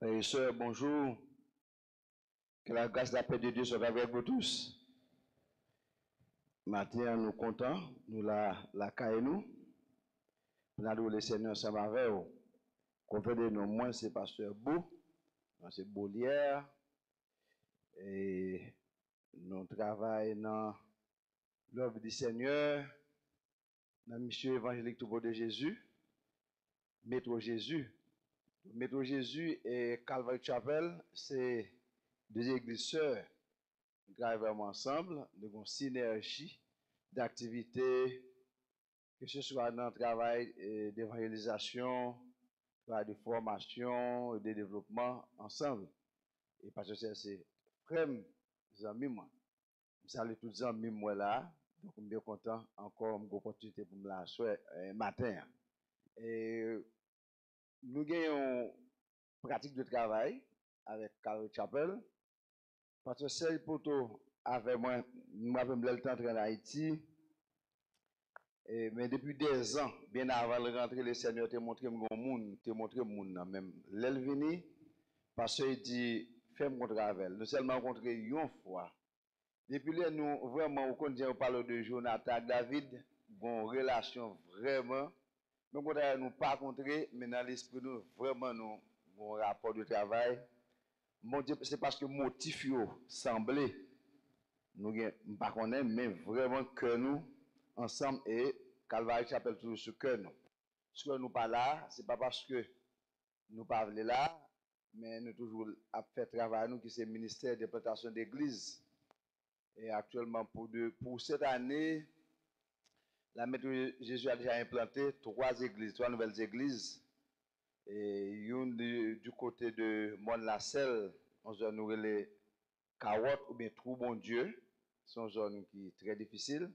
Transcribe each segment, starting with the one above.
Frères et sœurs, bonjour. Que la grâce et la paix de Dieu soit avec vous tous. Matin, nous contents, nous la caille nous. Nous allons le Seigneur ensemble avec vous. Qu'on fait de nous, moi, c'est Pasteur Bou, c'est Bolière. Et nous travaillons dans l'œuvre du Seigneur, dans la mission évangélique tout de Jésus, Métro Jésus. Métro Jésus et Calvary Chapel, c'est deux églises sœurs. Nous travaillons vraiment ensemble, nous avons une synergie d'activités, que ce soit dans le travail d'évangélisation, de formation, de développement ensemble. Et parce que c'est frère, amis moi. Je salue tous les amis moi là. Donc, je suis bien content encore une opportunité pour me la souhaiter matin. Et nous avons une pratique de travail avec Calvary Chapel. Parce que c'est pour tout avec moi, moi, je me le temps en Haïti. Mais depuis des ans, bien avant de rentrer, le Seigneur t'a montré mon monde, t'a montré mon monde même. L'Elvini, parce qu'il dit, fais-moi travail. Nous seulement rencontré une fois. Depuis là, nous vraiment, on parle de Jonathan, David, une relation vraiment. Nous ne nous pas rencontré, mais dans l'esprit, nous vraiment, nous avons un rapport de travail. Mon Dieu, c'est parce que motif semblait, nous ne pas connaître, mais vraiment que nous, ensemble, et Calvary Chapel toujours ce que nous. Si nous pas là, ce n'est pas parce que nous ne pas là, mais nous toujours à faire travail, nous qui c'est le ministère de plantation d'église. Et actuellement, pour cette année, la Maître Jésus a déjà implanté 3 églises, 3 nouvelles églises. Et une du côté de Mont-la-Selle, on se nous les carottes ou bien Trou Bon Dieu. C'est une zone qui est très difficile.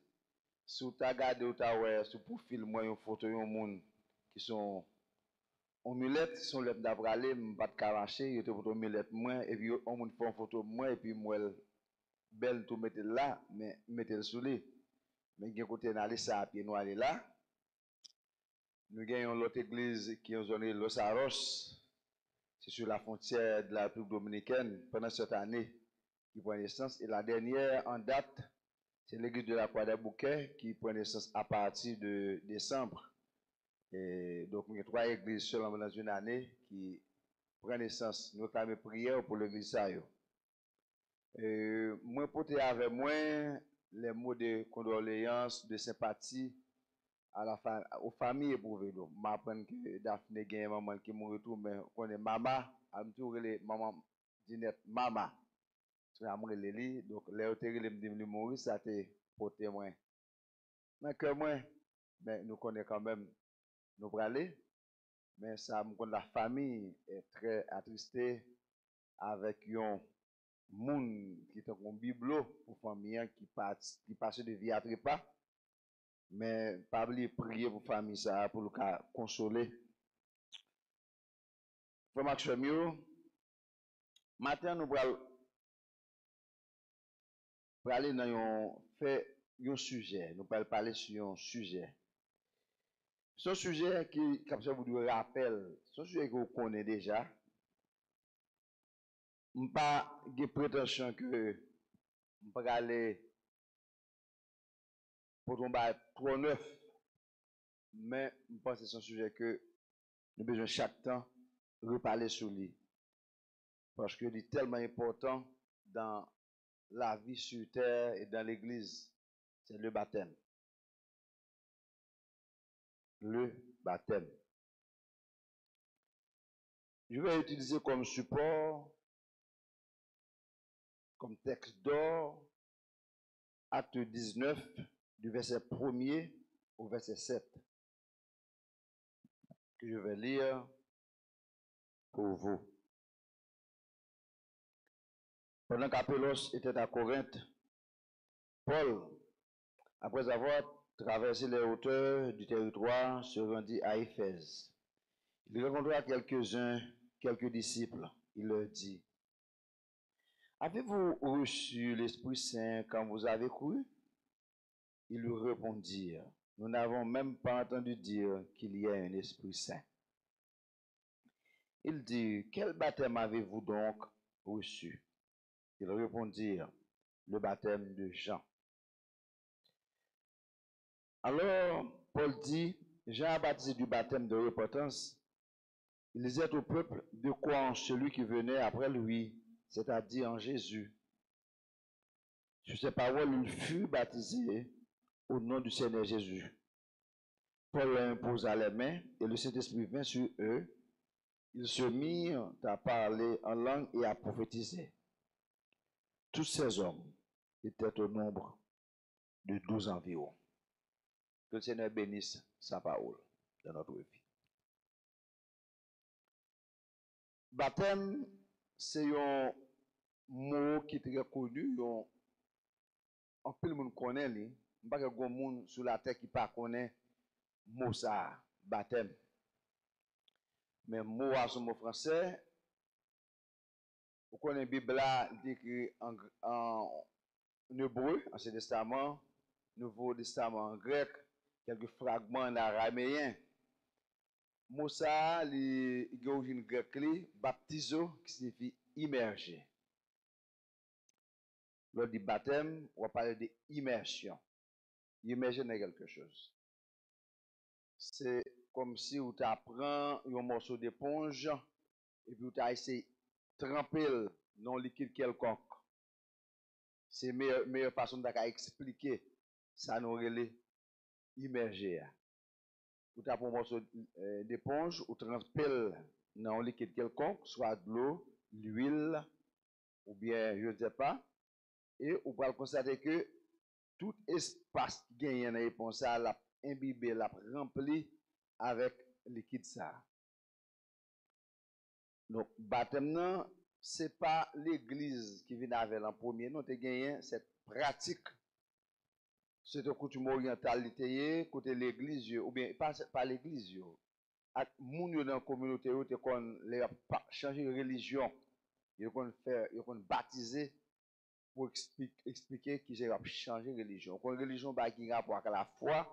Si vous regardez ou sur le profil, moi, une photo de monde qui sont en mulette, qui sont les d'après aller, je ne vais pas cacher, il y a une photo mulette moi, et puis on fait une photo de moi, et puis moi, belle, tout mettre là, mais mettez le sous lui. Mais il y a un côté dans ça, à pied noir là. Nous avons l'autre église qui est en zone Los Arros. C'est sur la frontière de la République dominicaine pendant cette année qui prend naissance. Et la dernière en date, c'est l'église de la Croix des Bouquets qui prend naissance à partir de décembre. Et donc, il y a 3 églises seulement dans une année qui prennent naissance. Nous avons prière pour l'église. Moi, porter avec moi les mots de condoléances, de sympathie aux familles éprouvées. Je m'apprends que Daphné a une maman qui est retour, mais on est maman, je me maman Dinette, maman. Je suis Lili, donc les autres qui sont mourir, ça a été pour témoin. Mais que moi, mais nous connaissons quand même nos bralés, mais ça me la famille est très attristée avec un monde qui est un bibelot pour famille qui passe de vie à trépas. Mais pas oublier prier pour famille ça pour le cas consoler. Frère Maxime, matin nous allons aller dans un sujet, nous allons parler sur un sujet. C'est un sujet qui, comme ça vous le rappelle, c'est un sujet que vous connaissez déjà. Je n'ai pas de prétention que je vais aller pour tomber trop neuf, mais je pense que c'est un sujet que nous avons besoin chaque temps de reparler sur lui. Parce qu'il est tellement important dans la vie sur terre et dans l'église. C'est le baptême. Le baptême. Je vais utiliser comme support, comme texte d'or, Acte 19, du verset 1er au verset 7, que je vais lire pour vous. Pendant qu'Apollos était à Corinthe, Paul, après avoir traversé les hauteurs du territoire, se rendit à Éphèse. Il rencontra quelques disciples. Il leur dit, avez-vous reçu l'Esprit Saint quand vous avez cru? Ils lui répondirent, nous n'avons même pas entendu dire qu'il y ait un Esprit Saint. Il dit, quel baptême avez-vous donc reçu? Ils répondirent, le baptême de Jean. Alors, Paul dit, Jean a baptisé du baptême de repentance. Il disait au peuple de croire en celui qui venait après lui, c'est-à-dire en Jésus. Sur ces paroles, il fut baptisé au nom du Seigneur Jésus. Paul leur imposa les mains et le Saint-Esprit vint sur eux. Ils se mirent à parler en langue et à prophétiser. Tous ces hommes étaient au nombre de 12 environ. Que le Seigneur bénisse sa parole dans notre vie. Baptême, c'est un mot qui est très connu. En plus, le monde connaît. Il n'y a pas de monde sur la terre qui ne connaît le mot ça, baptême. Mais le mot à son mot français, vous connaissez la Bible là, écrit en hébreu, Ancien Testament, Nouveau Testament en grec, quelques fragments en araméen. Mot ça, il y a origine grecque, baptizo, qui signifie immerger. Lors du baptême, on va parler d'immersion. Immerger dans quelque chose. C'est comme si on t'apprend un morceau d'éponge et puis tu as essayé de tremper dans un liquide quelconque. C'est la meilleure façon d'expliquer ça nous relève immerger. Ou tu as un morceau d'éponge ou tremper dans un liquide quelconque, soit de l'eau, l'huile, ou bien je ne sais pas. Et on va constater que tout espace qui gagne dans l'éponge, ça l'a imbibé, l'a rempli avec liquide ça. Donc, baptême, ce n'est pas l'église qui vient avec en premier, non, tu as gagné cette pratique. C'est une coutume orientale, côté l'église, ou bien pas l'église. Les gens dans la communauté, ils ont changé de religion, ils ont baptisé pour expliquer qu'ils ont changé de religion. Une religion qui a rapport avec la foi,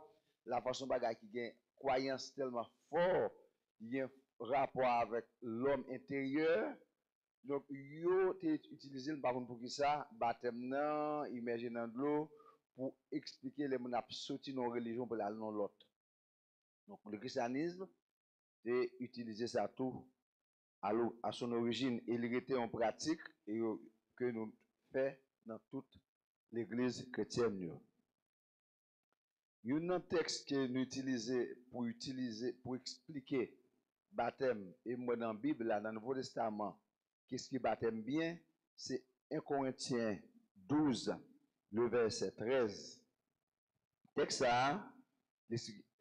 la façon dont qui a une croyance tellement forte, il y a un rapport avec l'homme intérieur. Donc, yo te utilisé le baptême pour qui ça, baptême nan, immergé dans de l'eau, pour expliquer les gens qui sorti dans la religion pour aller dans l'autre. Donc, le christianisme, c'est utiliser ça tout à son origine, il était en pratique et que nous faisons dans toute l'église chrétienne. Il y a un texte que nous utilisons pour expliquer baptême et moi dans la Bible, là, dans le Nouveau Testament, qu'est-ce qui baptême bien? C'est 1 Corinthiens 12, le verset 13. Texte ça,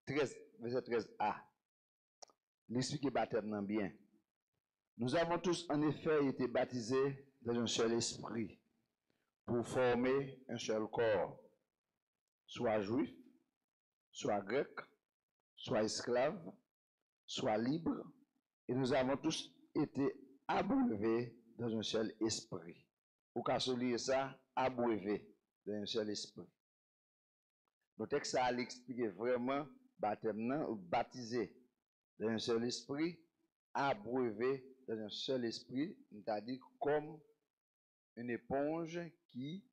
13, verset 13a. L'expliquer baptême bien. Nous avons tous en effet été baptisés dans un seul esprit pour former un seul corps, soit juif, soit grec, soit esclave, soit libre, et nous avons tous été abreuvés dans un seul esprit. Ou qu'à lire ça, abreuvés dans un seul esprit. Le texte ça explique vraiment baptême ou baptisé dans un seul esprit, abreuvé dans un seul esprit, c'est-à-dire comme une éponge qui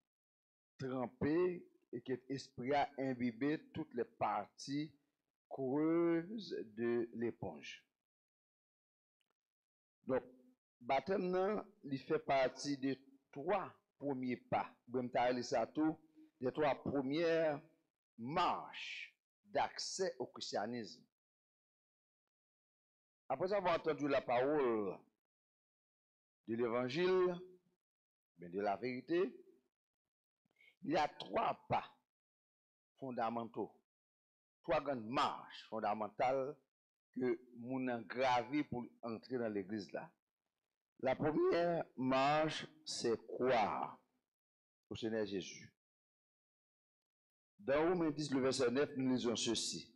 trempée et que l'esprit a imbibé toutes les parties creuses de l'éponge. Donc, baptême, il fait partie des 3 premiers pas. Des 3 premières marches d'accès au christianisme. Après avoir entendu la parole de l'évangile, de la vérité, il y a 3 pas fondamentaux, 3 grandes marches fondamentales que nous avons gravées pour entrer dans l'église là. La première marche, c'est croire au Seigneur Jésus. Dans Romains 10, le verset 9, nous lisons ceci.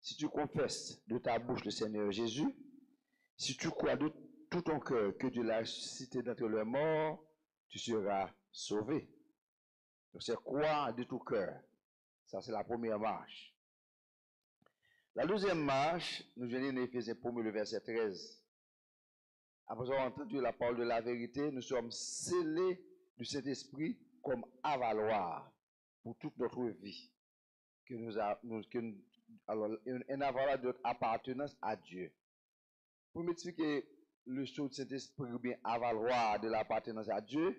Si tu confesses de ta bouche le Seigneur Jésus, si tu crois de tout ton cœur que Dieu l'a ressuscité d'entre les morts, tu seras sauvé. Donc c'est croire de tout cœur. Ça, c'est la première marche. La deuxième marche, nous venons d'Éphésiens 1, le verset 13. après avoir entendu la parole de la vérité, nous sommes scellés du Saint-Esprit comme avaloir pour toute notre vie. Alors, un avaloir de notre appartenance à Dieu. Pour m'expliquer le saut de Saint-Esprit ou bien avaloir de l'appartenance à Dieu,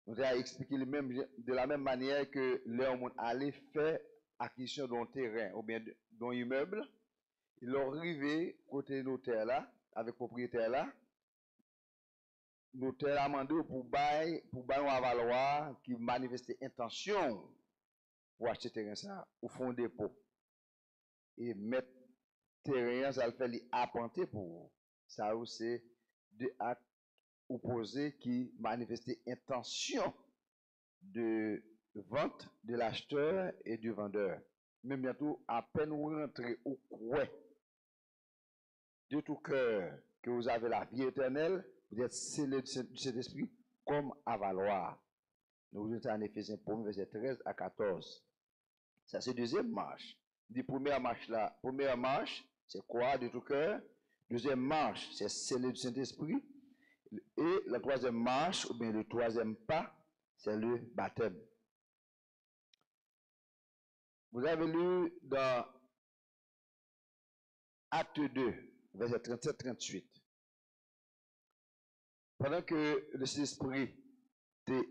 nous allons expliquer de la même manière que l'homme allait faire acquisition d'un terrain ou bien d'un immeuble. Ils ont arrivé côté notaire là, avec propriétaire là. Notaire a demandé pour bail un avaloir qui manifestait intention pour acheter terrain ça au fond dépôt. Et mettre terrain, ça le fait l'apprenter pour ça c'est deux actes opposés qui manifestaient intention de vente de l'acheteur et du vendeur. Mais bientôt, à peine vous rentrez au coin de tout cœur que vous avez la vie éternelle, vous êtes scellés du Saint-Esprit comme avaloir. Nous sommes en Éphésiens 1, verset 13 à 14. Ça, c'est deuxième marche. La première marche, c'est quoi de tout cœur? Deuxième marche, c'est scellé du Saint-Esprit. Et la troisième marche, ou bien le troisième pas, c'est le baptême. Vous avez lu dans Acte 2, verset 37-38. Pendant que le Saint-Esprit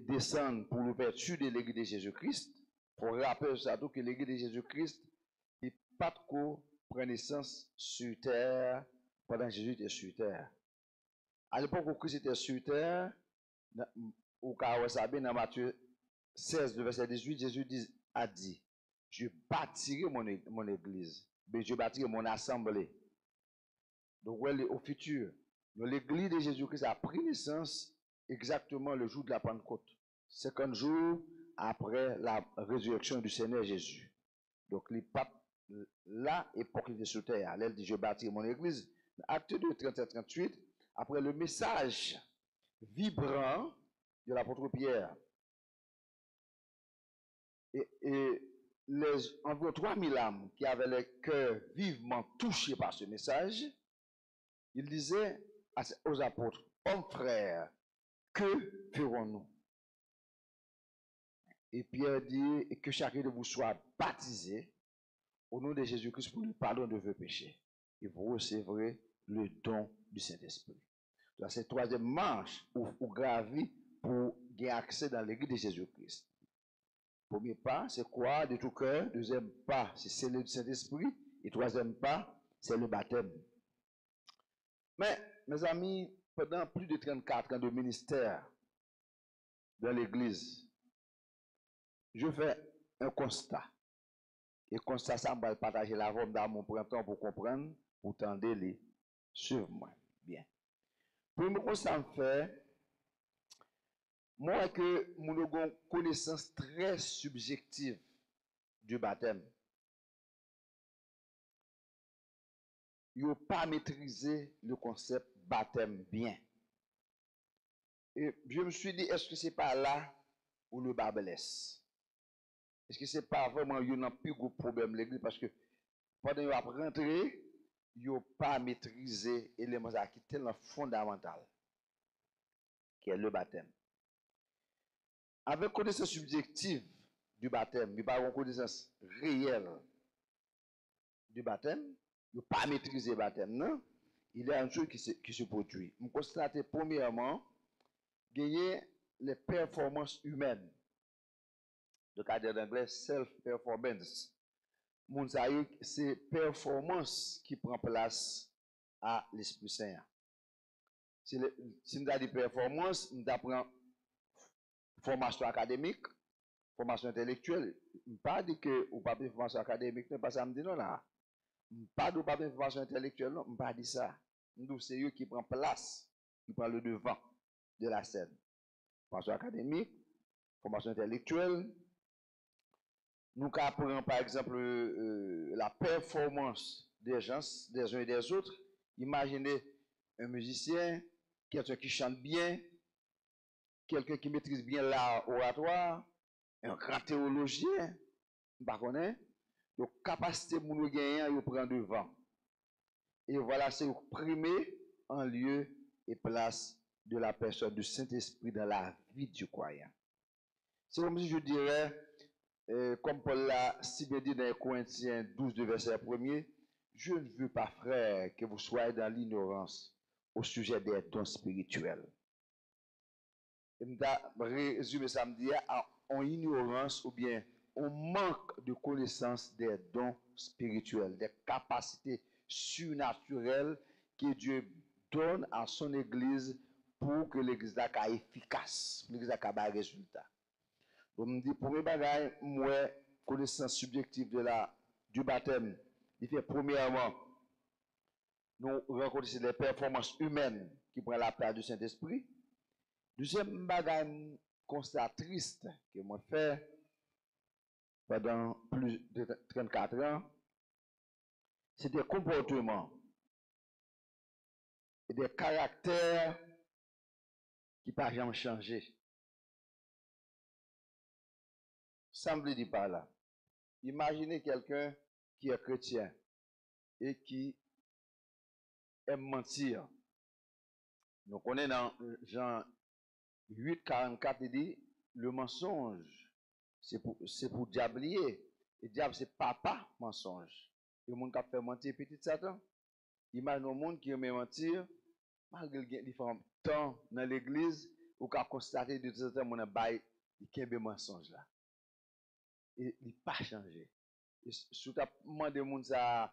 descend pour l'ouverture de l'église de Jésus-Christ, pour rappeler surtout que l'église de Jésus-Christ n'est pas de quoi prendre naissance sur terre pendant que Jésus était sur terre. À l'époque où Christ était sur terre, au cas où ça dans Matthieu 16, verset 18, Jésus a dit, je bâtirai mon église, mais je bâtirai mon assemblée. Donc, au futur, l'église de Jésus-Christ a pris naissance exactement le jour de la Pentecôte, 50 jours après la résurrection du Seigneur Jésus. Donc, les papes, là, époque de sur terre, elle dit, je bâtirai mon église. Acte 2, 37-38, après le message vibrant de l'apôtre Pierre, et les environ 3000 âmes qui avaient le cœur vivement touchés par ce message, il disait aux apôtres, hommes frères, que ferons-nous? Et Pierre dit que chacun de vous soit baptisé au nom de Jésus-Christ pour le pardon de vos péchés. Et vous recevrez le don du Saint-Esprit. C'est la troisième marche ou gravir pour gagner accès dans l'église de Jésus-Christ. Premier pas, c'est quoi? De tout cœur. Deuxième pas, c'est sceller du Saint-Esprit. Et troisième pas, c'est le baptême. Mais, mes amis, pendant plus de 34 ans de ministère dans l'église, je fais un constat. Et constat, ça, on va partager la forme dans mon printemps pour comprendre, pour tendre les suivre moi. Bien. Premier constat, fait, moi, que mon avons une connaissance très subjective du baptême. Ils n'ont pas maîtrisé le concept baptême bien. Et je me suis dit, est-ce que ce n'est pas là où le bas blesse? Est-ce que ce n'est pas vraiment un plus gros problème l'église? Parce que pendant qu'ils ont rentré, ils n'ont pas maîtrisé l'élément qui est tellement fondamental, qui est le baptême. Avec connaissance subjective du baptême, mais pas une connaissance réelle du baptême, ils n'ont pas maîtrisé le baptême, non? Il y a une chose qui se produit. Je constate premièrement, gagner les performances humaines. Le cadre d'anglais, self-performance. C'est performance qui prend place à l'Esprit Saint. Si nous avons des performances, nous apprenons formation académique, formation intellectuelle. Je ne pas dire que vous n'avez pas de formation académique, non, pas ça me dit non là. Je ne pas de pas de formation intellectuelle, non, je ne pas dire ça. Nous, c'est eux qui prennent place, qui prennent le devant de la scène. Formation académique, formation intellectuelle. Nous apprenons par exemple la performance des gens, des uns et des autres. Imaginez un musicien, quelqu'un qui chante bien, quelqu'un qui maîtrise bien l'art oratoire, un grand théologien, vous connaissez, donc capacité pour nous gagner, il prend devant. Et voilà, c'est primé en lieu et place de la personne du Saint-Esprit dans la vie du croyant. C'est comme si je dirais, comme Paul l'a si bien dit dans Corinthiens 12, verset 1er, je ne veux pas, frère, que vous soyez dans l'ignorance au sujet des dons spirituels. Et je résumer ça, me dire, en ignorance ou bien on manque de connaissance des dons spirituels, des capacités surnaturelles que Dieu donne à son Église pour que l'Église soit efficace, l'Église soit un résultat. Donc, je dis, premier bagage, moi, connaissance subjective du baptême, il fait premièrement, nous rencontrons les performances humaines qui prennent la place du Saint-Esprit. Deuxième bagage, constat triste que moi fait pendant plus de 34 ans, c'est des comportements et des caractères qui ne peuvent jamais changer. Ça me dit par là. Imaginez quelqu'un qui est chrétien et qui aime mentir. Nous connaissons dans Jean 8, 44, il dit, le mensonge, c'est pour diablier. Et diable, c'est papa mensonge. Et le monde qui a fait mentir petit Satan. Imaginez un monde qui aime mentir, malgré les différents temps dans l'église, ou qu'a constaté de temps en temps, mon bail, il y a des mensonges là. Et il n'a pas changé. Et si tu as demandé aux gens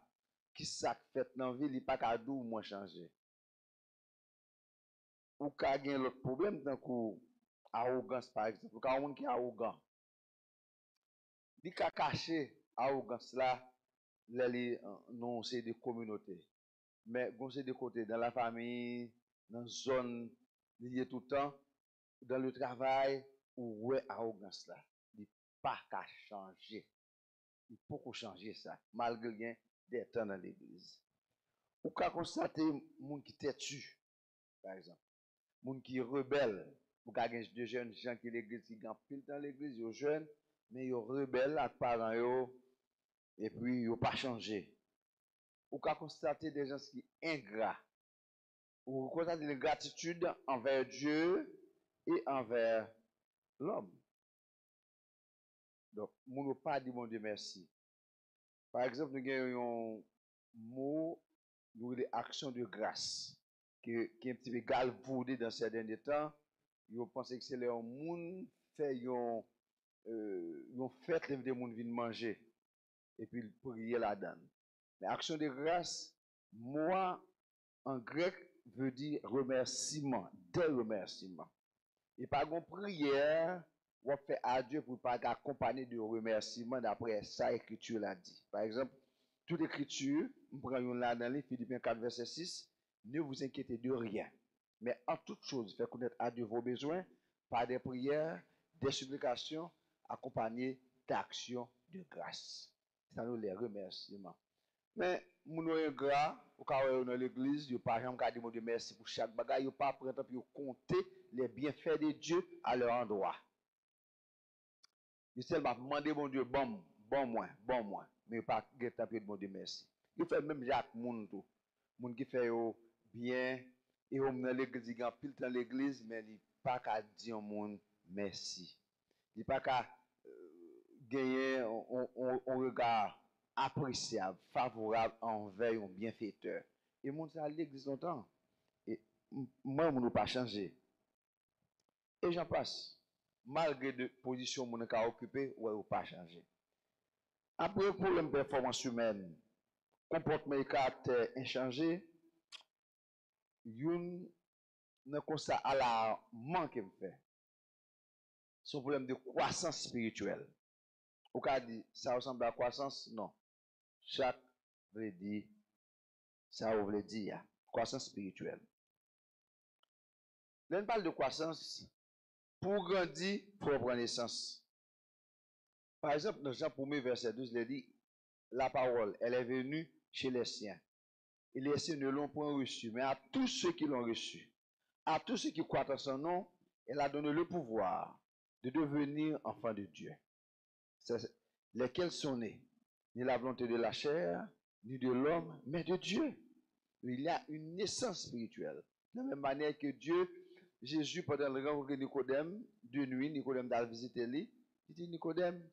qui ça fait dans la vie, il n'a pas qu'à d'où moins changé. Ou qu'a gagné l'autre problème, tant que arrogance par exemple. Ou qu'a un monde qui est arrogant. Il a caché l'arrogance là, non, c'est des communautés. Mais bon, c'est des côtés, dans la famille, dans la zone, liée tout le temps, dans le travail, où ouais, arrogance là. Il n'a pas qu'à changer. Il faut changer ça, malgré des temps dans l'église. Ou qu'à constater moun qui têtu, par exemple. Moun qui rebelle. Ou qu'à des jeunes gens qui l'église, qui gagnent pile dans l'église, ils jeunes, mais ils rebelles avec parents yo, et puis ils n'ont pas changé. Ou qu'à constater des gens qui sont ingrats. Ou constater l'ingratitude envers Dieu et envers l'homme. Donc, moun n'a pas dit mon Dieu merci. Par exemple, nous avons un mot, nous avons action de grâce, qui est un petit peu galvaudé dans ces derniers temps. Ils pensent que c'est les gens qui fait une fête, les gens viennent manger, et puis prier là-dedans. Mais action de grâce, moi, en grec, veut dire remerciement, des remerciements. Et par une prière, on fait à Dieu pour pas accompagner de remerciements d'après ça, l'écriture l'a dit. Par exemple, toute écriture, on prend une là dans les Philippiens 4, verset 6, ne vous inquiétez de rien. Mais en toute chose, faites connaître à Dieu vos besoins par des prières, des supplications, accompagnées d'actions de grâce. Ça nous les remerciements. Mais, moun yo ingrat, ou ka dans l'église, yo pas jamais dire de merci pour chaque bagage, yo pas prendre pour compter les bienfaits de Dieu à leur endroit. Yo seulement demander mon Dieu bon moi, mais pas temps pour demander merci. Il fait même Jacques moun tout. Moun qui fait yo bien et on dans l'église, il pile dans l'église, mais il pas qu'à dire moun merci. Il pas qu'à gagner on regard appréciable, favorable envers un bienfaiteur. Et mon ça l'église longtemps. Et moi, je ne pas changé. Et j'en passe. Malgré de position que je occupé, ouais, ou pas changé. Après, pour une performance humaine, comportement et caractère inchangé, une ne constat à la manque me fait. C'est un problème de croissance spirituelle. Ou qu'a dit, ça ressemble à la croissance? Non. Chaque veut dire, ça veut dire, croissance spirituelle. Là, on parle de croissance, pour grandir, il faut prendre naissance. Par exemple, dans Jean 1er, verset 12, il dit, la parole, elle est venue chez les siens. Et les siens ne l'ont point reçue, mais à tous ceux qui l'ont reçue, à tous ceux qui croient en son nom, elle a donné le pouvoir de devenir enfants de Dieu. Lesquels sont nés, ni la volonté de la chair, ni de l'homme, mais de Dieu. Il y a une naissance spirituelle De la même manière que Dieu, Jésus, pendant le rencontre de Nicodème, de nuit, Nicodème a visité lui, il dit Nicodème,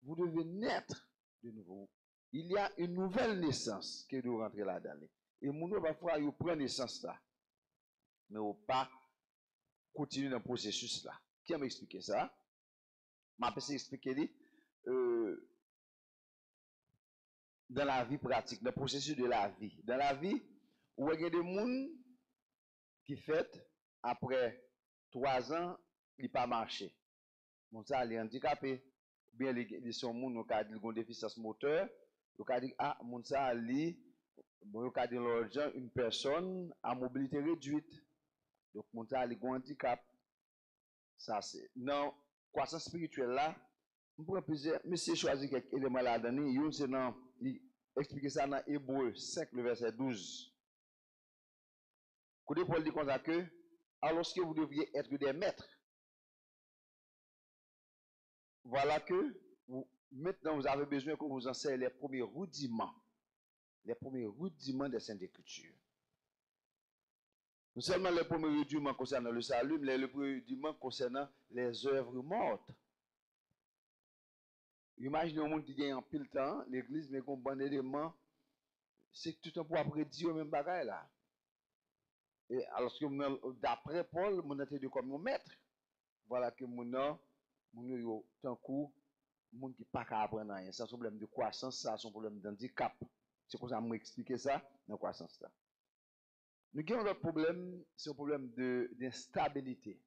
vous devez naître de nouveau. Il y a une nouvelle naissance qui doit rentrer là-dedans. Et mon parfois, il prend naissance là. Mais il pas continuer dans le processus là. Qui m'a expliqué ça? M'a expliqué dans la vie pratique, dans le processus de la vie. Dans la vie, où il y a des gens qui fait après 3 ans, il n'a pas marché. Bon, ça, il est handicapé. Bien, ils sont gens qui ont une déficience moteur. Ils ont dit, ah, mon ça, bon, ils ont dit, une personne à mobilité réduite. Donc, mon ça, il a un handicap. Ça, c'est. Dans croissance spirituelle là, on pourrait plusieurs, monsieur choisit quelques éléments là-dedans. Il c'est dans, il explique ça dans Hébreu 5, le verset 12. Côté Paul dit comme ça que, alors que vous devriez être des maîtres, voilà que maintenant vous avez besoin que vous enseignez les premiers rudiments des Saintes Écritures. Non seulement les premiers rudiments concernant le salut, mais les premiers rudiments concernant les œuvres mortes. Imaginez un monde qui gagne en pile temps, l'église, mais qu'on bon élément, c'est que tout un peu après dire même bagaille là. Et alors que d'après Paul, mon était de comme mon maître. Voilà que mon yo tant coup monde qui pas qu'à apprendre rien, ça son problème de croissance, ça son problème d'handicap. C'est comme ça moi expliquer ça dans croissance là. Nous avons un autre problème, c'est un problème d'instabilité.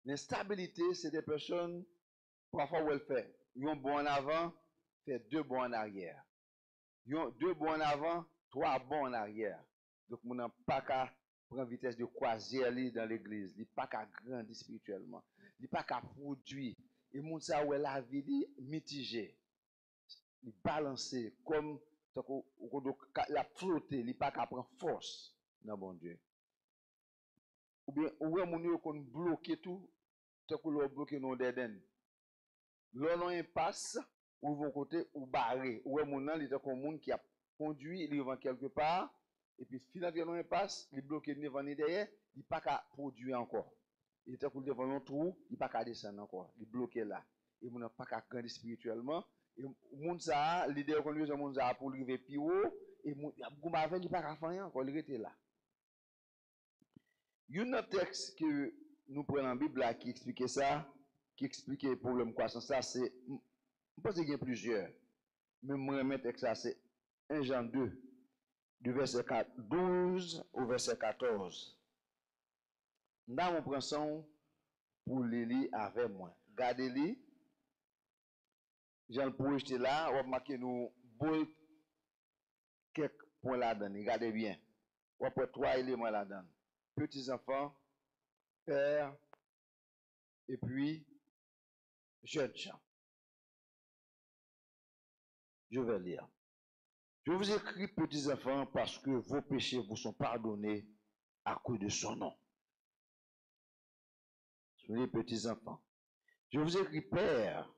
L'instabilité, c'est des personnes parfois où elles fait un bond en avant, fait 2 bonds en arrière. Ils ont 2 bonds en avant, 3 bonds en arrière. Donc, on n'a pas qu'à prendre vitesse de croisière dans l'église. Il n'a pas qu'à grandir spirituellement. Il n'a pas qu'à produire. Et mon ça où la vie mitigée. Il balancé comme la flotter, il n'a pas qu'à prendre force dans mon Dieu. Ou bien, où est mon Dieu qu'on bloque tout, tant que l'on bloque nos dédaines. L'on a impasse, ou vont côté, ou barré. Ou est mon nom, il est comme monde qui a conduit, il va quelque part, et puis finalement, il passe, il bloque devant ni derrière, il n'a pas qu'à produire encore. Il est devant un trou, il n'a pas qu'à descendre encore. Il est bloqué là. Et il n'a pas qu'à grandir spirituellement. Et le monde ça, l'idée qu'on lui a monde ça pour arriver plus haut, et il n'a pas qu'à faire encore, il était là. Il y a un texte que nous prenons en Bible là qui explique ça, qui explique le problème de croissance. Ça, c'est, je pense qu'il y a plusieurs. Mais moi, je texte ça, c'est 1 Jean 2, du verset 12 au verset 14. Nous on prend son pour les lire avec moi. Gardez-les. Jean le projeté là, on va marquer nous quelques points là-dedans. Regardez bien. On va prendre 3 éléments là-dedans. Petits enfants, père, et puis jeunes gens. Je vais lire. Je vous écris, petits enfants, parce que vos péchés vous sont pardonnés à cause de son nom. Soyez petits enfants. Je vous écris, père,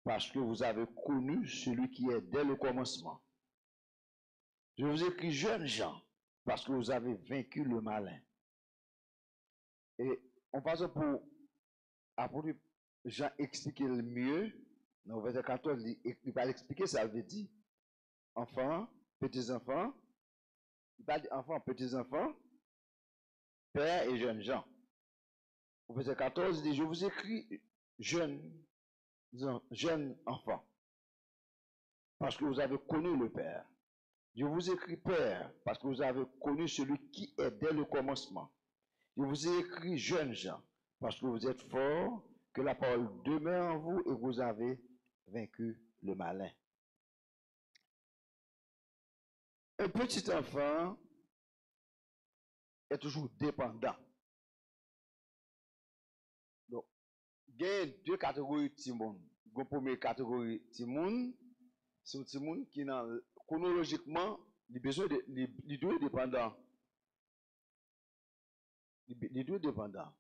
parce que vous avez connu celui qui est dès le commencement. Je vous écris, jeunes gens, parce que vous avez vaincu le malin. Et on passe pour apôtre Jean expliquer le mieux. Dans le verset 14, il va expliquer ça, il veut dire enfants, petits-enfants, il parle d'enfants, petits-enfants, père et jeunes gens. Au verset 14, il dit, je vous écris jeunes enfants, parce que vous avez connu le Père. Je vous écris Père, parce que vous avez connu celui qui est dès le commencement. Je vous ai écrit jeunes gens, parce que vous êtes forts, que la parole demeure en vous et que vous avez vaincu le malin. Un petit enfant est toujours dépendant. Donc, il y a 2 catégories de Timon. La première catégorie de Timon, c'est un Timon qui, chronologiquement, il doit être dépendant. Il doit être dépendant.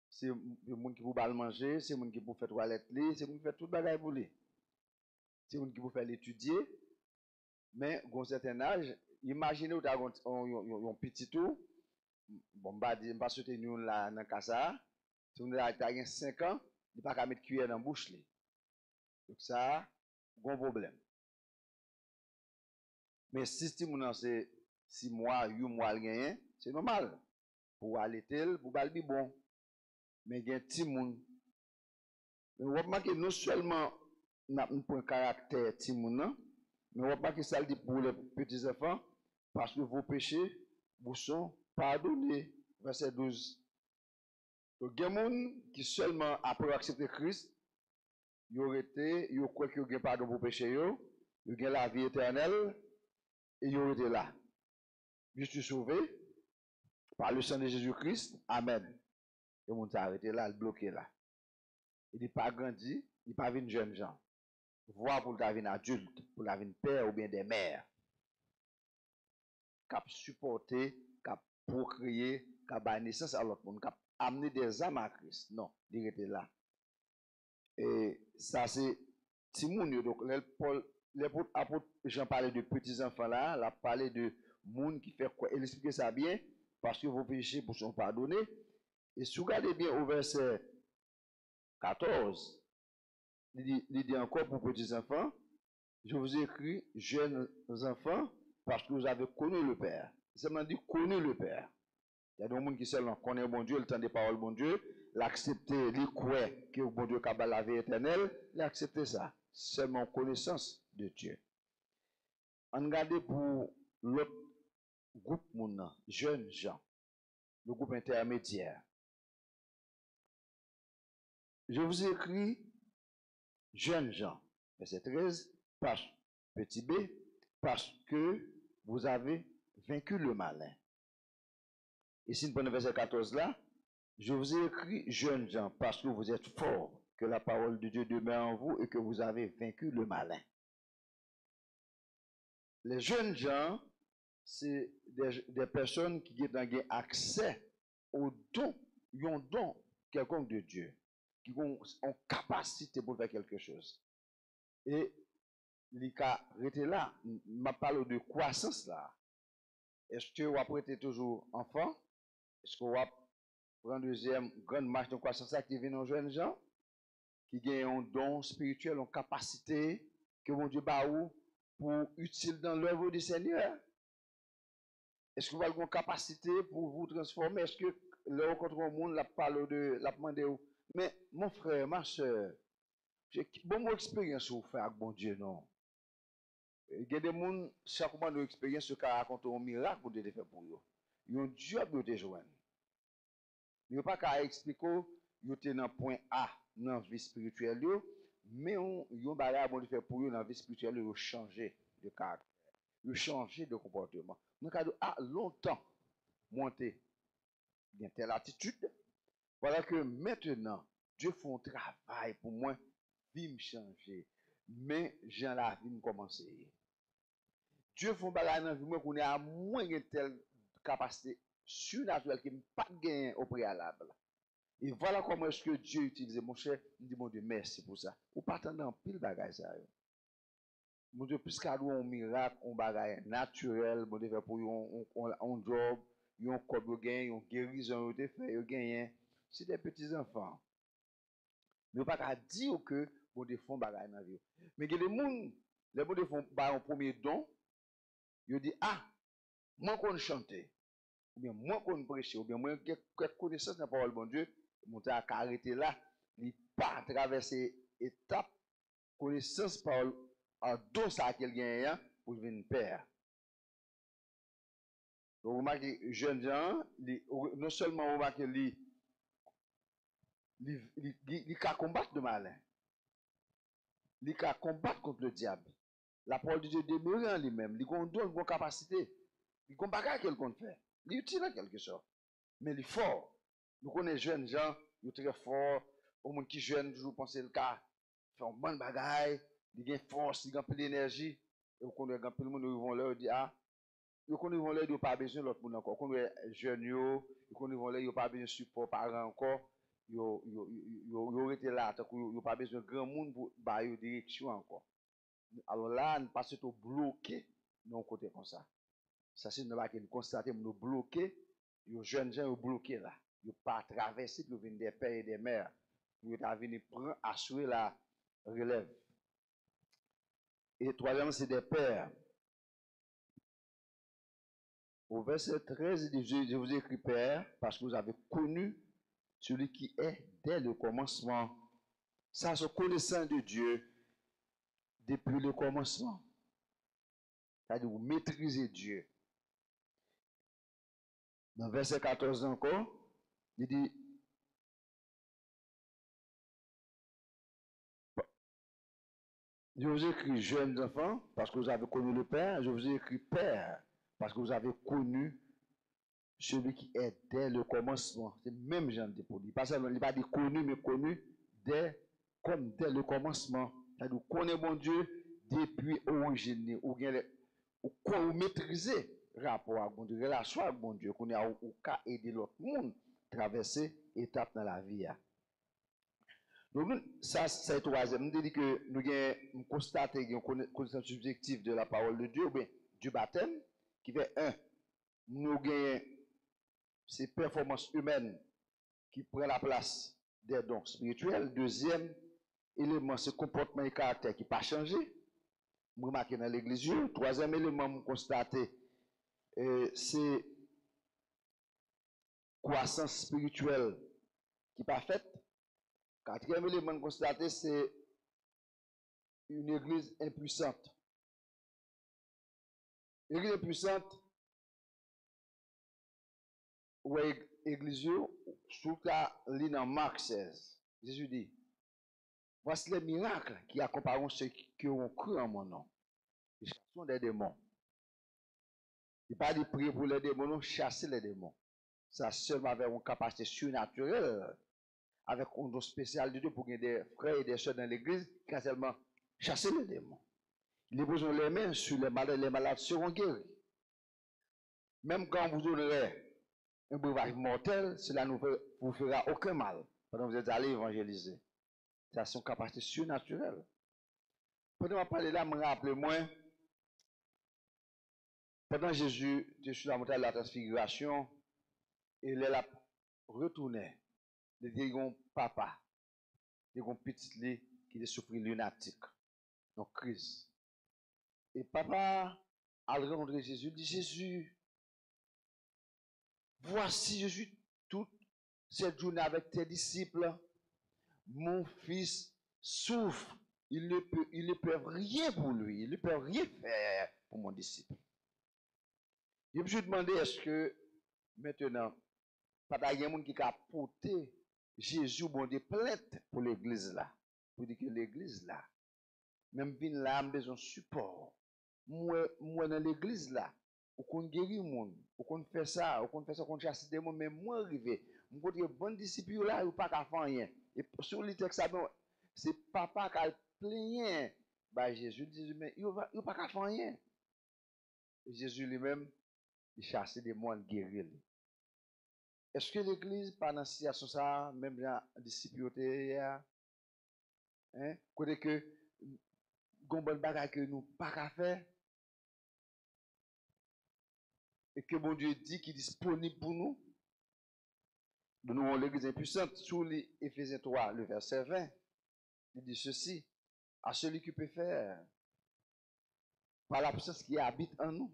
C'est le monde qui peut pas manger, c'est le monde qui peut faire toilette, c'est le monde qui fait tout bagage pour lui. C'est le monde qui peut faire l'étudier. Mais, à un certain âge, imaginez vous avez un petit tout, bon, je pas sauter nous là dans casa, si on a 5 ans, il pas qu'à mettre cuillère dans la bouche. Donc ça, bon problème. Mais si mon c'est 6 mois, 8 mois gagné, c'est normal. Pour aller tel, pour aller bon. Mais il y a un petit monde. Mais on remarque que non seulement n'a un caractère petit monde, mais on remarque que ça dit pour les petits enfants, parce que vos péchés vous sont pardonnés. Verset 12. Donc, il y a des gens qui seulement après accepter Christ, ils ont été, ils ont cru qu'ils ont pardon pour péché, ils ont la vie éternelle, et ils ont été là. Je suis sauvé par le sang de Jésus-Christ. Amen. Et on t'a arrêté là, le bloqué là. Il n'est pas grandi, il n'est pas venu jeune gens. Voir pour la vie adulte, pour la vie père ou bien des mères. Cap supporter, cap procréer, cap donner naissance à l'autre monde, cap amener des âmes à Christ. Non, il était là. Et ça, c'est Timoun. Donc, l'apôtre Jean parlait de petits enfants là, il a parlé de monde qui fait quoi. Il expliquait ça bien, parce que vos péchés vous sont pardonnés. Et si vous regardez bien au verset 14, il dit encore pour petits enfants, je vous écris, jeunes enfants, parce que vous avez connu le Père. Ça m'a dit connu le Père. Il y a des gens qui seulement connaissent bon Dieu, le temps des paroles bon Dieu, l'accepter, croire que bon Dieu a la vie éternelle, l'accepter ça. Seulement connaissance de Dieu. On regarde pour l'autre groupe, jeunes gens, le groupe intermédiaire. Je vous écris, jeunes gens, verset 13, petit b, parce que vous avez vaincu le malin. Ici, nous prenons verset 14 là. Je vous ai écrit, jeunes gens, parce que vous êtes forts, que la parole de Dieu demeure en vous et que vous avez vaincu le malin. Les jeunes gens, c'est des personnes qui ont accès au don, ils ont don quelconque de Dieu, qui ont capacité pour faire quelque chose. Et les cas étaient là, je parle de croissance là. Est-ce que vous avez été toujours enfant? Est-ce que vous avez pris une deuxième grande marche de croissance qui vient aux jeunes gens, qui ont un don spirituel, une capacité que mon Dieu bat pour utile dans l'œuvre du Seigneur? Est-ce que vous avez une capacité pour vous transformer? Est-ce que le rencontre au monde, la parle de la demande? Mais mon frère, ma soeur, j'ai bonne expérience vous faire avec bon Dieu, non? Il y a des gens, chaque moment de expérience, qui racontent un miracle que Dieu a fait pour eux. Ils ont Dieu à te joindre. Ils n'ont pas qu'à expliquer, ils sont dans le point A, dans la vie spirituelle, mais ils ont bagage à faire pour eux dans la vie spirituelle, ils ont changé de caractère, ils ont changé de comportement. Nous avons longtemps monté dans telle attitude. Voilà que maintenant, Dieu fait un travail pour moi, vie me changer, mais j'ai la vie me commencer. Dieu fait un bagage dans la vie moi qu'on est à moins de telle capacité surnaturelle qui n'a pas gagné au préalable. Et voilà comment est-ce que Dieu utilise mon cher. Je dis, mon Dieu, merci pour ça. Ou pas dans pile bagage ça. Mon Dieu, puisqu'il y a un miracle, un bagage naturel, mon Dieu, fait pour un job, un corps de gain, une guérison, un fait, gain. C'est des petits enfants. Mais on ne peut pas dire que mon Dieu font bagage dans la vie. Mais il y a des gens, les gens font un premier don, ils disent, ah, moi qu'on chante, ou bien moi qu'on prêche, ou bien moi qui connaissance de la parole de mon Dieu, mon Dieu a arrêté là, il pas traverser étape, connaissance parole, en don ça qu'il gagne pour devenir père. Donc, vous remarquez, jeunes gens, non seulement vous remarquez, ils combattent le malin, ils combattent contre le diable. La parole de Dieu demeure en lui-même, ils ont une capacité, ils ont bagage qu'elle compte faire, ils utilisent en quelque sorte, mais ils sont forts. Nous connaissons jeunes gens, ils sont très forts, au monde qui jeune, toujours penser le cas, font un bon bagage, ils ont force, ils ont peu d'énergie, et vous connaissez quand tout le monde, ils vont leur dire, ah, ils vont leur dire, pas besoin de l'autre monde encore, ils connaissent jeunes, ils vont leur dire, pas besoin de support parents encore, ils ont été là, ils n'ont pas besoin de grand monde pour bailler direction encore. Alors là, nous passons au bloqué, non côté comme ça. Ça, c'est nous constater, nous bloquer Les jeunes gens sont bloqués là. Ils n'ont pas traversé, ils viennent des pères et des mères. Ils sont venus prendre, assurer la relève. Et troisièmement, c'est des pères. Au verset 13, il dit, je vous écris Père, parce que vous avez connu celui qui est dès le commencement. Ça, c'est connaissant de Dieu depuis le commencement. C'est-à-dire, vous maîtrisez Dieu. Dans verset 14 encore, il dit, je vous écris jeunes enfants, parce que vous avez connu le Père. Je vous écris Père, parce que vous avez connu celui qui est dès le commencement. C'est le même genre de produit. Pas seulement, il va dire connu, mais connu comme dès le commencement. C'est-à-dire, vous connaissez mon Dieu depuis l'origine, ou maîtriser le rapport avec mon Dieu, relation avec mon Dieu, qu'on a au cas aider l'autre monde traverser étape dans la vie. Donc, ça, c'est le troisième. Nous dit que nous avons constaté une connaissance subjective de la parole de Dieu, ou bien du baptême, qui fait un, nous avons ces performances humaines qui prennent la place des dons spirituels. Deuxième élément, ce comportement et caractère qui n'a pas changé. Vous remarquez dans l'église. Troisième élément, vous constatez, c'est croissance spirituelle qui n'est pas faite. Quatrième élément, vous constatez, c'est une église impuissante. L'église impuissante, ou église, sous la ligne en Marc 16, Jésus dit, voici les miracles qui accompagneront ceux qui ont cru en mon nom. Ils chasseront des démons. Il n'est pas dit prier pour les démons, non, chasser les démons. Ça seulement avec une capacité surnaturelle, avec un don spécial de Dieu pour qu'il y ait des frères et des sœurs dans l'église qui ont seulement chassé les démons. Ils posent les mains sur les malades seront guéris. Même quand vous aurez un breuvage mortel, cela ne vous fera aucun mal pendant que vous êtes allé évangéliser. Ça, c'est une capacité surnaturelle. Pendant que je parle là, je me rappelle moi, pendant Jésus était sur la montagne de la transfiguration, et il a retourné. Il dit un papa, il y a un petit lit qui est souffert lunatique, donc crise. Et papa a rencontré Jésus, il dit Jésus, voici, je suis toute cette journée avec tes disciples. Mon fils souffre. Il ne peut rien pour lui. Il ne peut rien faire pour mon disciple. Je me suis demandé, est-ce que maintenant, pas de monde qui a porté Jésus bon des plaintes pour l'église là. Pour dire que l'église là, même vin là, a besoin de support. Moi dans l'église là, ou qu'on guérit monde, ou qu'on fait ça, qu'on chasse des monde, mais moi arrivé, moi que bon disciple là, ou pas qu'à faire rien. Et sur le texte c'est papa qui a plaigné. Bah Jésus dit mais il pas qu'à faire rien. Et Jésus lui-même il chasse des monde guérir. Est-ce que l'église pas dans situation ça même la disciple hein côté que gon bon bagage que nous pas qu'à faire et que bon Dieu dit qu'il est disponible pour nous. Nous avons l'église impuissante. Sous Éphésiens 3, le verset 20, il dit ceci, à celui qui peut faire, par la puissance qui habite en nous,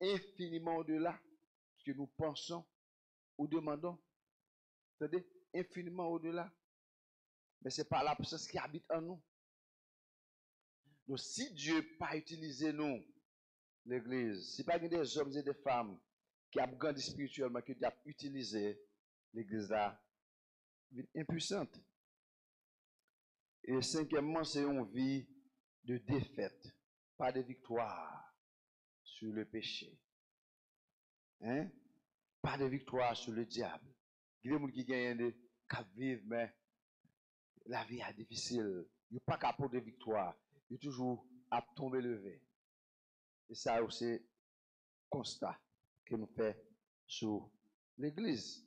infiniment au-delà de ce que nous pensons ou demandons. C'est-à-dire, infiniment au-delà. Mais c'est par la puissance qui habite en nous. Donc, si Dieu n'a pas utilisé nous, l'église, si pas des hommes et des femmes qui ont grandi spirituellement, qui ont utilisé l'église là, impuissante. Et cinquièmement, c'est une vie de défaite, pas de victoire sur le péché. Hein? Pas de victoire sur le diable. Il y a des gens qui gagnent des qui vivent, mais la vie est difficile. Il n'y a pas capable de victoire. Il est toujours à tomber levé. Et ça, c'est constat que nous faisons sur l'église.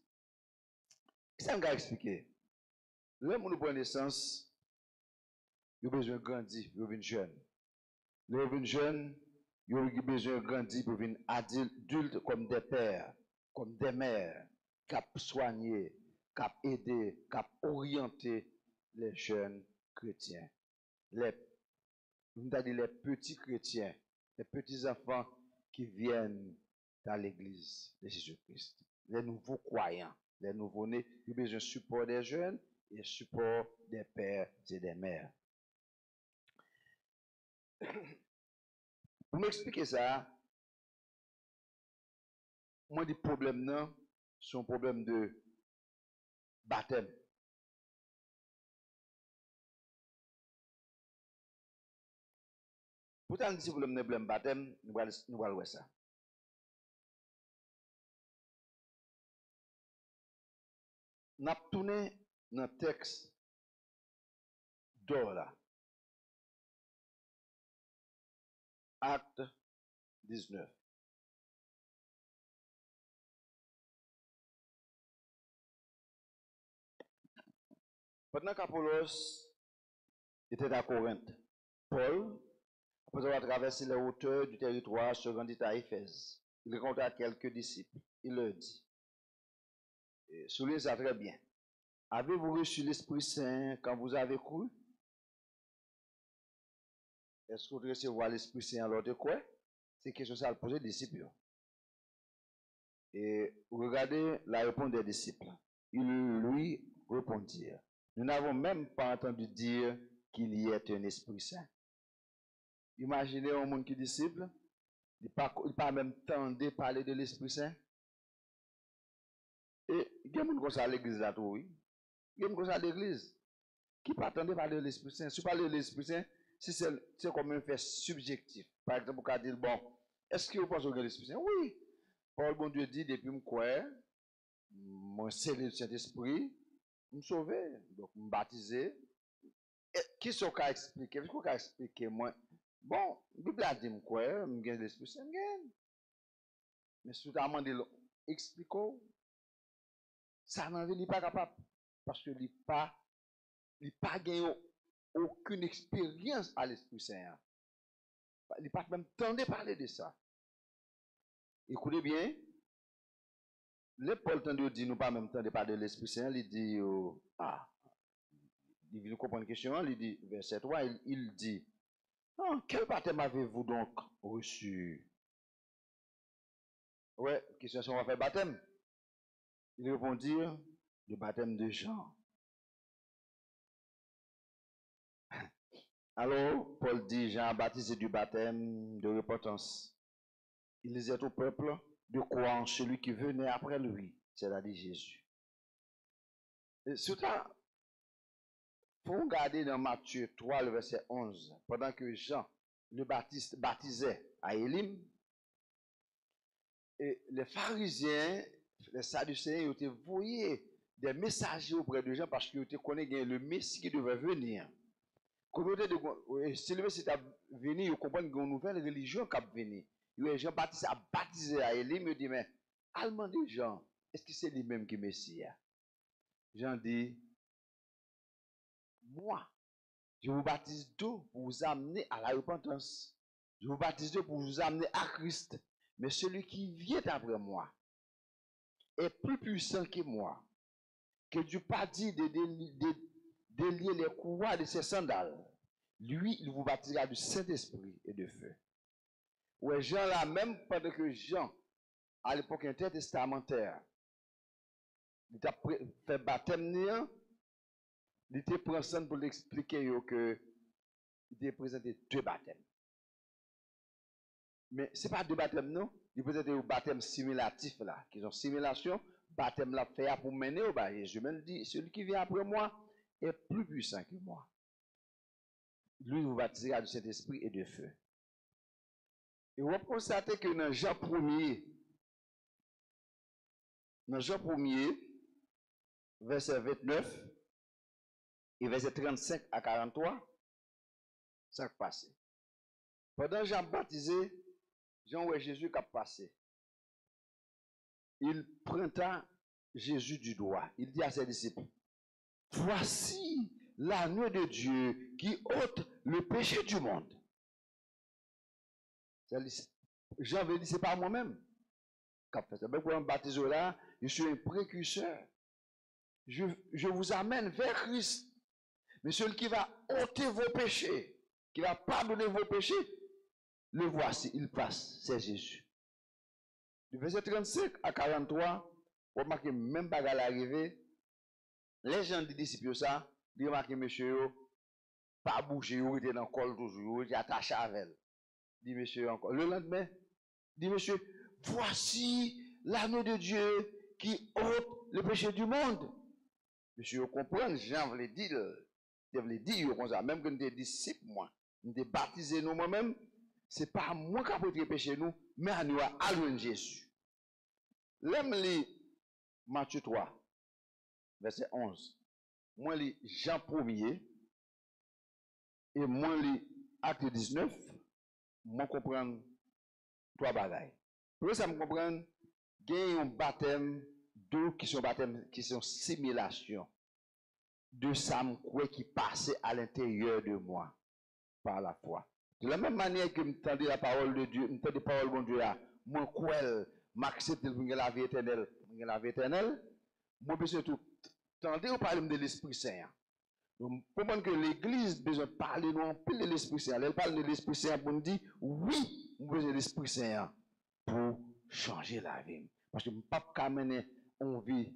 Ça m'a expliqué. L'homme nous prend naissance, il a besoin de grandir, il devient jeune. L'homme jeune, il a besoin de grandir pour devenir adulte comme des pères. comme des mères qui ont soigné, qui ont aidé, qui ont orienté les jeunes chrétiens. Les petits chrétiens, les petits enfants qui viennent dans l'église de Jésus-Christ. Les nouveaux croyants, les nouveaux-nés, ils ont besoin de support des jeunes et support des pères et des mères. Pour m'expliquer ça, moi, des problèmes, non, c'est un problème de baptême. Pourtant, si vous voulez me problème baptême, nous allons voir ça. Nous avons tourné dans le texte d'or là. Acte 19. Pendant qu'Apollos était à Corinthe, Paul, après avoir traversé les hauteurs du territoire, se rendit à Éphèse. Il rencontra quelques disciples. Il leur dit, soulignez ça très bien, avez-vous reçu l'Esprit Saint quand vous avez cru? Est-ce que vous recevez l'Esprit Saint alors de quoi? C'est question ça à poser aux disciples. Et regardez la réponse des disciples. Ils lui répondirent, nous n'avons même pas entendu dire qu'il y ait un Esprit Saint. Imaginez un monde qui est disciple, il pas même tendé parler de l'Esprit Saint. Et il y a des gens comme ça à l'église là, oui. Il y a des gens comme ça à l'église qui pas tendé parler de l'Esprit Saint. Si vous parlez de l'Esprit Saint, c'est comme un fait subjectif. Par exemple, vous pouvez dire, bon, est-ce que vous pensez au l'Esprit Saint? Oui. Paul, bon Dieu dit, depuis que je crois, je scellé le Saint-Esprit, je me sauvé, donc je me baptisé. Qui est-ce qui a expliqué? Qu'est-ce qu'on a expliqué, moi? Bon, la Bible a dit, je crois, je gagne l'Esprit Saint, je gagne. Mais si vous avez demandé, expliquez, ça n'en est pas capable. Parce que il n'a pas gagné aucune expérience à l'Esprit Saint. Il n'a pas même temps de parler de ça. Écoutez bien, le Paul tente dit nous pas même temps de parler de l'Esprit Saint, il dit il vient comprendre une question, il dit verset 3, il dit quel baptême avez-vous donc reçu? Ouais, question si on va faire baptême. Il répondit le baptême de Jean. Alors, Paul dit Jean a baptisé du baptême de repentance. Il disait au peuple de croire en celui qui venait après lui, c'est-à-dire Jésus. Et surtout, il faut regarder dans Matthieu 3, le verset 11, pendant que Jean le Baptiste baptisait à Élim, et les pharisiens, les sadducéens, ils étaient envoyés des messagers auprès de Jean parce qu'ils connaissaient le Messie qui devait venir. Si le Messie est venu, ils comprennent qu'il y a une nouvelle religion qui est venue. Jean-Baptiste a baptisé à Élim, il dit, mais, allemand des gens, est-ce que c'est lui-même qui est Messie? Jean dit, moi, je vous baptise d'eau pour vous amener à la repentance. Je vous baptise d'eau pour vous amener à Christ. Mais celui qui vient après moi est plus puissant que moi, que Dieu pas dit de délier les courroies de ses sandales. Lui, il vous baptisera du Saint-Esprit et de feu. Ouais, Jean là, même pendant que Jean, à l'époque intertestamentaire, il a fait baptême, il était présent pour l'expliquer que il était présenté deux baptêmes. Mais ce n'est pas deux baptêmes, non. Il présentait un baptême simulatif là, qui sont simulation, baptême là fait pour mener au bas. Jésus même dit, celui qui vient après moi est plus puissant que moi. Lui vous baptisera du Saint-Esprit et de feu. Et on va constater que dans Jean 1er, verset 29 et verset 35 à 43, ça a passé. Pendant Jean baptisé, Jean voit Jésus qui a passé. Il pointa Jésus du doigt. Il dit à ses disciples, voici l'agneau de Dieu qui ôte le péché du monde. Jean veut dire, c'est pas moi-même. qu'a fait ça. Mais pour un baptême là, je suis un précurseur. Je vous amène vers Christ. Mais celui qui va ôter vos péchés, qui va pardonner vos péchés, le voici, il passe, c'est Jésus. Du verset 35 à 43, vous remarquez même pas à l'arrivée, les gens des disciples, ça, ils remarquent monsieur, pas bouger, il était dans le col toujours, il était attaché à elle. Dit monsieur encore. Le lendemain, dit monsieur, voici l'agneau de Dieu qui ôte le péché du monde. Monsieur, vous comprenez, Jean voulait dire, comme ça, même que nous sommes disciples, moi, nous sommes baptisés nous moi-même, ce n'est pas moi qui ai pris le péché nous, mais à nous, à loin de Jésus. L'aime li Matthieu 3, verset 11. Moi, li Jean 1er, et moi, li Acte 19, moi, comprendre trois bagailles. Pour ça, me comprendre, il y a un baptême d'eau qui sont simulation de ça qui passait à l'intérieur de moi par la foi. De la même manière que m'entendez la parole de Dieu, m'entendez la parole de Dieu là, moi quoi, m'accepte pour la vie éternelle, moi besoin tout tendez ou parler de l'Esprit Saint. Donc pour moi que l'église besoin de parler nous en pile de l'Esprit Saint. Elle parle de l'Esprit Saint pour nous dire oui, nous besoin de l'Esprit Saint pour changer la vie. Parce que je ne peux pas mener une vie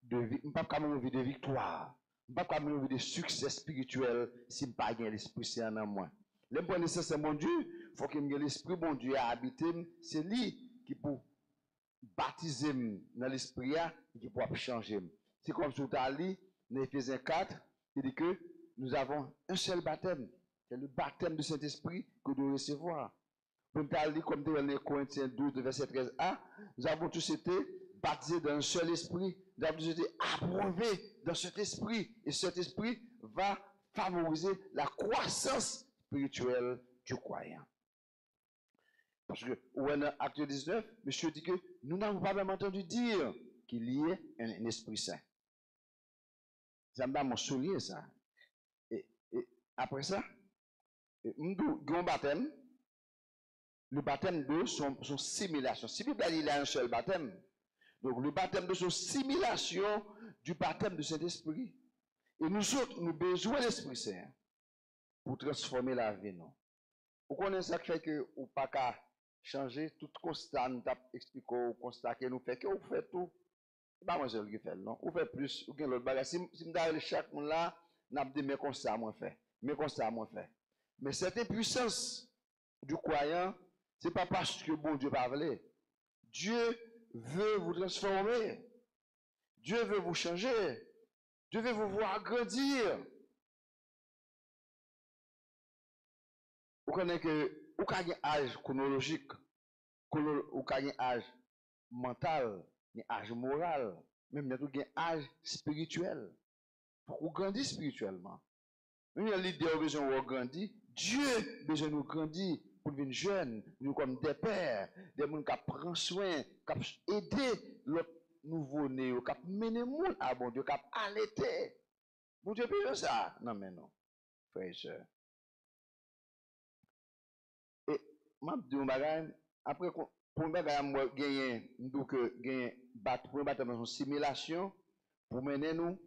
de vie, je ne peux pas mener une vie de victoire. Je ne peux pas mener une vie de succès spirituel si je n'ai pas l'Esprit Saint en moi. L'important c'est mon Dieu, il faut que l'Esprit bon Dieu a habité, c'est lui qui peut baptiser dans l'Esprit et qui peut changer. C'est comme si vous avez lu dans Éphésiens 4, il dit que nous avons un seul baptême, c'est le baptême du Saint-Esprit que nous devons recevoir. Comme dans Corinthiens 12, verset 13a, nous avons tous été baptisés dans un seul esprit, nous avons tous été approuvés dans cet esprit, et cet esprit va favoriser la croissance spirituelle du croyant. Parce que, dans Acte 19, monsieur dit que nous n'avons pas même entendu dire qu'il y ait un esprit saint. J'aime bien mon soulier ça. Et après ça, grand baptême, le baptême de son simulation. Si Bible il a un seul baptême, donc le baptême de son simulation du baptême de Saint-Esprit. Et nous autres, nous besoin de l'Esprit Saint pour transformer la vie. Non? Vous connaissez ça qui fait que ou pas qu'à changer tout constat, nous expliqué au constat que nous fait que vous faites tout. Pas moi seul qui fait, non? Vous faites plus, ou bien l'autre bagage. Si nous avons chaque monde là, nous avons dit mes constats moins fait, mes constats moins fait. Mais cette puissance du croyant, ce n'est pas parce que bon Dieu parle. Dieu veut vous transformer. Dieu veut vous changer. Dieu veut vous voir grandir. Vous connaissez que, vous avez un âge chronologique, vous avez un âge mental, un âge moral, même vous avez un âge spirituel. Pour vous grandir spirituellement. Nous avons l'idée de besoin de grandir. Dieu besoin de nous grandir pour devenir jeunes, nous comme des pères, des gens qui prennent soin, qui aider l'autre nouveau-né, qui mener le monde à bon Dieu, qui allaiter. Bon Dieu peut ça? Non, mais non, frère et soeur. Et, je dis un bagage, après, pour un bagage, moi, gagner, donc, pour un baptême dans une simulation, pour mener nous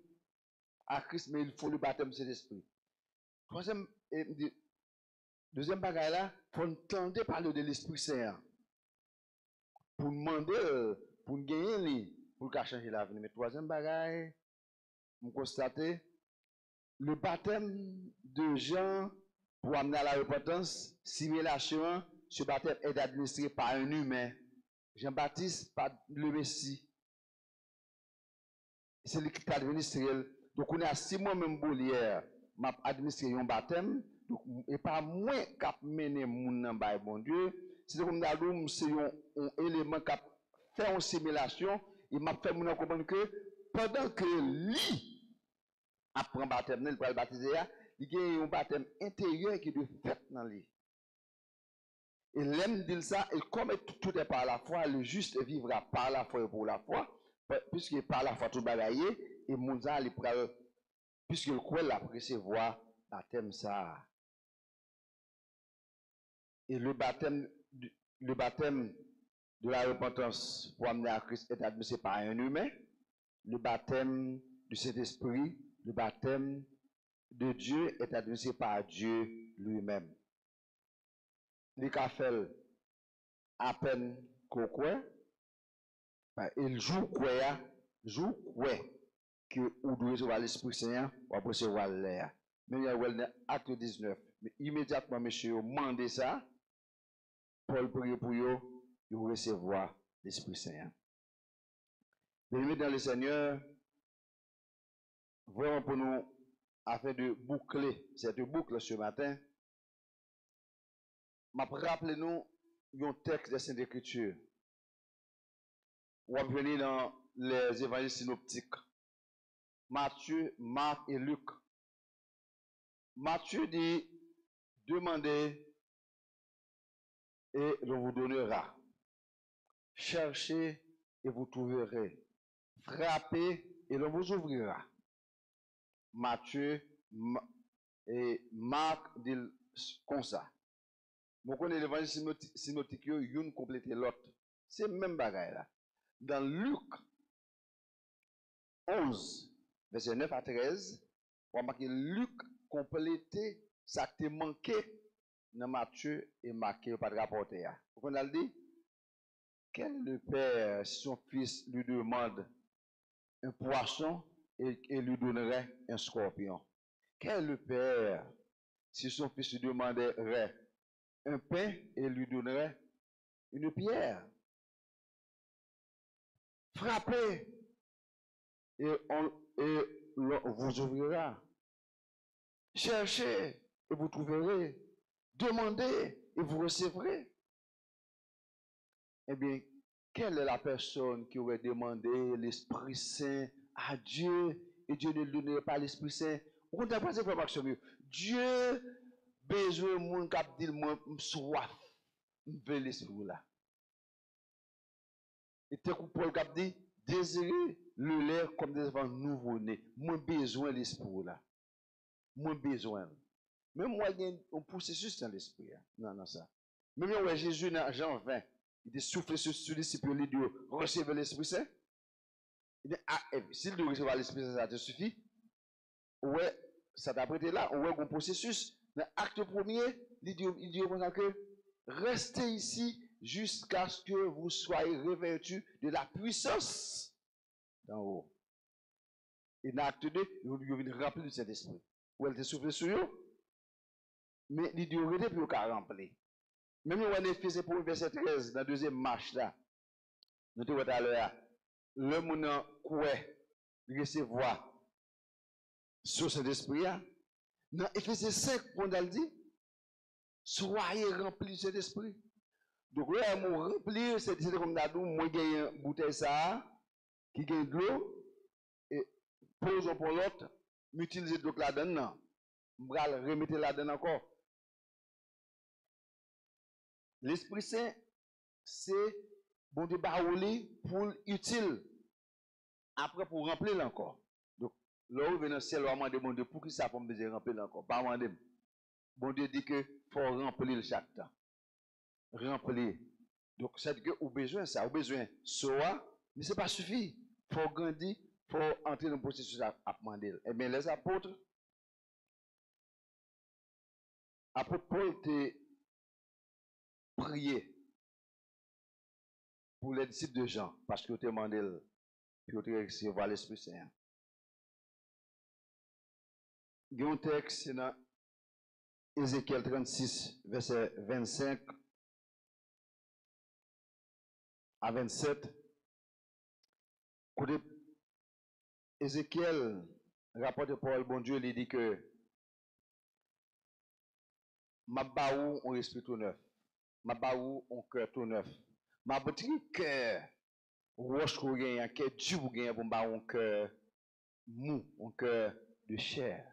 à Christ, mais il faut le baptême de cet esprit. Troisième, deuxième bagage là, il faut entendre parler de l'Esprit Saint. Pour demander, pour gagner, pour changer la vie. Mais troisième bagage, vous constatez, le baptême de Jean pour amener à la repentance, simulation, ce baptême est administré par un humain. Jean-Baptiste, par le Messie. C'est lui qui t'a administré. Donc, on est à 6 mois même hier, m'a administré un baptême. Donc, et pas moi qui a mené mon nom, bon Dieu. C'est comme nous c'est un élément qui a fait une simulation. Il m'a fait mon comprendre que pendant que lui apprend baptême, il va le baptiser, il y a un baptême intérieur qui doit faire dans lui. Et l'aime dit ça, et comme tout est par la foi, le juste vivra par la foi et pour la foi, puisque par la foi tout bagaillé, et Mounza, puisque le croit l'a recevoir baptême ça. Et le baptême de la repentance pour amener à Christ est administré par un humain. Le baptême du Saint-Esprit, le baptême de Dieu est administré par Dieu lui-même. Les fait à peine qu'on croit, il joue quoi, que vous devez recevoir l'Esprit Saint ou après recevoir l'air. Mais il y a acte 19. Mais immédiatement, monsieur, demandez ça, Paul prie pour vous, vous recevoir l'Esprit Saint. Bien-aimés dans le Seigneur, vraiment pour nous, afin de boucler cette boucle ce matin, rappelez-nous un texte de Sainte Écriture. On va venir dans les évangiles synoptiques. Matthieu, Marc et Luc. Matthieu dit, demandez et l'on vous donnera. Cherchez et vous trouverez. Frappez et l'on vous ouvrira. Matthieu et Marc disent comme ça. Vous connaissez l'évangile synoptique, une complète l'autre. C'est le même bagaille là. Dans Luc 11, verset 9 à 13, on va marquer Luc complété ça qui manqué dans Matthieu et Marc qui pas rapporté. Vous connaissez dit? Quel est le père si son fils lui demande un poisson et lui donnerait un scorpion? Quel est le père si son fils lui demanderait un pain et lui donnerait une pierre? Frappez et vous ouvrira. Cherchez et vous trouverez. Demandez et vous recevrez. Eh bien, quelle est la personne qui aurait demandé l'Esprit Saint à Dieu et Dieu ne lui donnerait pas l'Esprit Saint? Vous comprenez pas cette information? Dieu besoin de monde qui dit moi soif, veut l'Esprit là. Et tel que Paul a dit, désirer le lait comme des enfants nouveau-nés. Moi besoin de l'Esprit là. Moi besoin. Même moi, il y a un processus dans l'Esprit. Non, ça. Même quand Jésus dans Jean 20, il dit souffle sur les disciples, il dit recevez l'Esprit Saint. Il dit, s'il doit recevoir l'Esprit Saint, ça te suffit. Ouais, ça t'a prêté là, on voit un processus. Dans l'acte premier, il dit que restez ici jusqu'à ce que vous soyez revêtus de la puissance d'en haut. Et dans l'acte 2, il vient remplir de cet esprit. Où elle te souffle sur eux, mais il dit arrêtez puis il a rempli. Même on a fait pour le verset 13, dans la deuxième marche là, nous te voyons à l'heure, le monde quoi recevoir sur cet esprit là. Dans Éphésiens 5, on a dit, soyez remplis de cet esprit. Donc là, on remplir, c'est comme d'adou, moi j'ai une bouteille ça, qui gagne de l'eau, et pose pour l'autre, m'utiliser donc là-dedans, m'bral remettre là-dedans encore. L'Esprit Saint, c'est bon de baouli pour utile. Après, pour remplir encore. Donc, là, on vient dans le ciel, on va demander pour qui ça pour me remplir encore. Pas demander. Bon Dieu dit que faut remplir chaque temps. Remplir. Donc, c'est que vous avez besoin de ça, vous avez besoin de ça, mais ce n'est pas suffisant. Il faut grandir, il faut entrer dans le processus à demander. Eh bien, les apôtres Paul était prié pour les disciples de Jean, parce qu'ils ont demandé, puis ils ont recevoir l'Esprit Saint. Il y a un texte dans Ézéchiel 36, verset 25 à 27. Côté Ézéchiel, rapporte Paul, bon Dieu, il dit que ma baou un esprit tout neuf, ma baou un cœur tout neuf, ma petit cœur, roche qu'on gagne, un cœur dur pour gagner pour un cœur mou, un cœur de chair.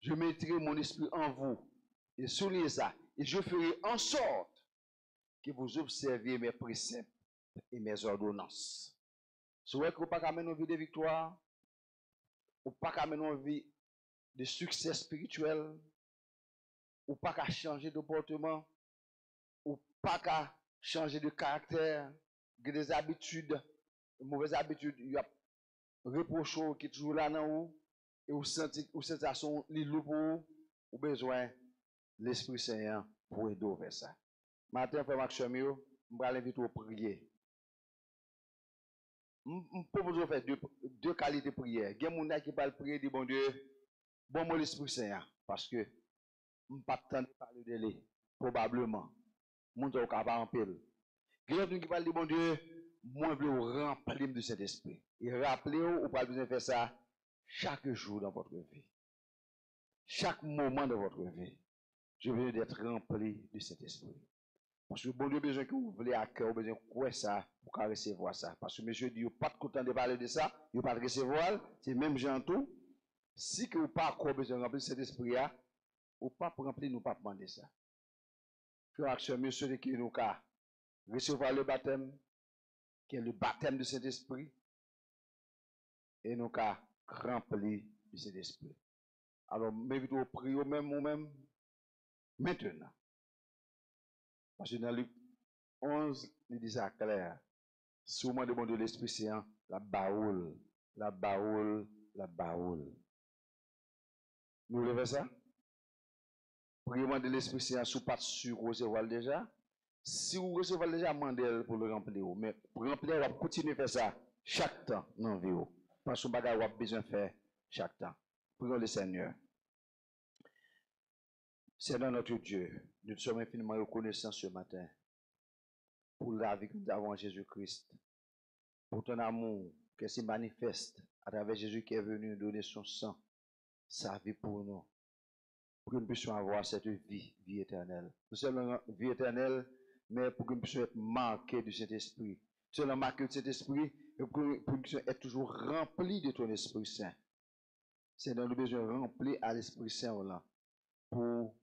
Je mettrai mon esprit en vous, et soulignez ça, et je ferai en sorte que vous observiez mes préceptes et mes ordonnances. Souhaite que vous pas amener une vie de victoire, ou pas amener une vie de succès spirituel, ou pas qu'à changer de comportement, ou pas qu'à changer de caractère, des habitudes, mauvaises habitudes, il y a reproche qui est toujours là dans vous, et vous sentez à son lit pour vous, ou besoin l'Esprit Saint pour aider vers ça. Matin, frère Max Chemio, je vais l'inviter à prier. Je propose de faire deux qualités de prière. Il y a des gens qui parlent prier, dit bon Dieu, bon moi l'Esprit Saint, parce que je ne pas de parler de lui, probablement. Je ne suis pas capable de parler. Il y a des gens qui parlent de bon Dieu, moi je veux remplir de cet esprit. Et rappelez-vous, vous pas besoin de faire ça chaque jour dans votre vie. Chaque moment de votre vie. Je veux d'être rempli de cet esprit. Parce que bon Dieu a besoin que vous voulez à cœur, besoin de quoi ça pour recevoir ça. Parce que monsieur dit, vous pas content de parler de ça, vous pas de recevoir, c'est même gens tout. Si que vous pas encore besoin de remplir cet esprit-là, ou pas pour remplir, nous pas demander ça. Puis action, monsieur qui nous a recevoir le baptême, qui est le baptême de cet esprit, et nous a rempli de cet esprit. Alors, m'invite au prier même ou même maintenant. Parce que dans Luc 11, il dit ça clair. Souvent demande de l'Esprit Saint, la baoule, la baoule, la baoule. Nous levons ça? Priez-moi de l'Esprit Saint, sous pas sûr recevoir déjà. Si vous recevez déjà, demandez pour le remplir. Mais pour remplir, on va continuer à faire ça chaque temps dans la vie. Parce que vous avez besoin de faire chaque temps. Prions le Seigneur. Seigneur notre Dieu, nous sommes infiniment reconnaissants ce matin pour la vie que nous avons en Jésus-Christ, pour ton amour qui se manifeste à travers Jésus qui est venu nous donner son sang, sa vie pour nous, pour que nous puissions avoir cette vie éternelle. Nous sommes en vie éternelle, mais pour que nous puissions être marqués de cet esprit. Nous sommes marqués de cet esprit et pour que nous puissions être toujours remplis de ton Esprit Saint. Seigneur, nous avons besoin de remplir à l'Esprit Saint là, pour